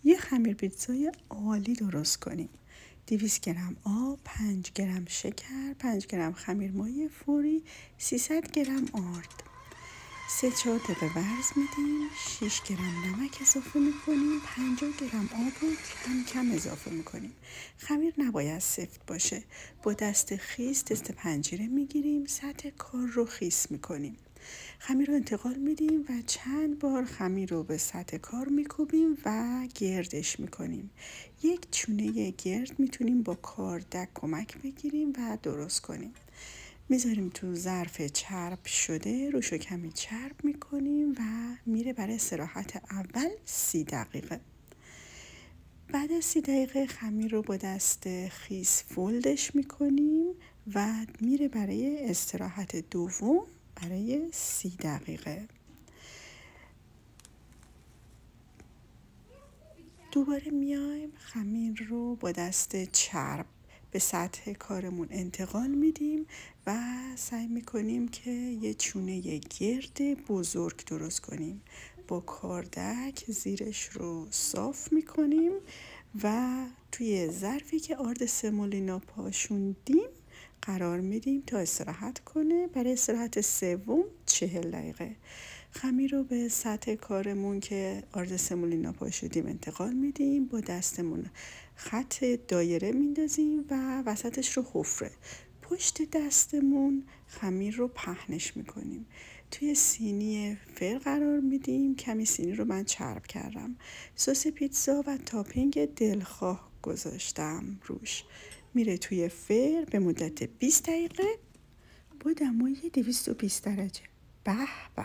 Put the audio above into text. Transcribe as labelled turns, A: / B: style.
A: یه خمیر پیتزای عالی درست کنیم. 200 گرم آب، 5 گرم شکر، 5 گرم خمیر مایع فوری، 300 گرم آرد. 3-4 دقیقه ورز میدیم. 6 گرم نمک اضافه میکنیم. 50 گرم آب رو کم کم اضافه میکنیم. خمیر نباید سفت باشه. با دست خیس تست پنجره میگیریم. سطح کار رو خیس میکنیم. خمیر رو انتقال میدیم و چند بار خمیر رو به سطح کار میکوبیم و گردش میکنیم. یک چونه گرد میتونیم با کاردک کمک بگیریم و درست کنیم. میذاریم تو ظرف چرب شده، روشو کمی چرب میکنیم و میره برای استراحت اول 30 دقیقه. بعد از 30 دقیقه خمیر رو با دست خیس فولدش میکنیم و میره برای استراحت دوم برای 30 دقیقه. دوباره میایم خمیر رو با دست چرب به سطح کارمون انتقال میدیم و سعی میکنیم که یه چونه گرد بزرگ درست کنیم. با کاردک زیرش رو صاف میکنیم و توی ظرفی که آرد سمولینا پاشوندیم قرار میدیم تا استراحت کنه. برای استراحت سوم 40 دقیقه. خمیر رو به سطح کارمون که آرد سمولینا پاشوندیم انتقال میدیم. با دستمون خط دایره میندازیم و وسطش رو حفره. پشت دستمون خمیر رو پهنش میکنیم. توی سینی فر قرار میدیم. کمی سینی رو من چرب کردم. سس پیتزا و تاپینگ دلخواه گذاشتم روش. میره توی فر به مدت 20 دقیقه با دمای 220 درجه. به به.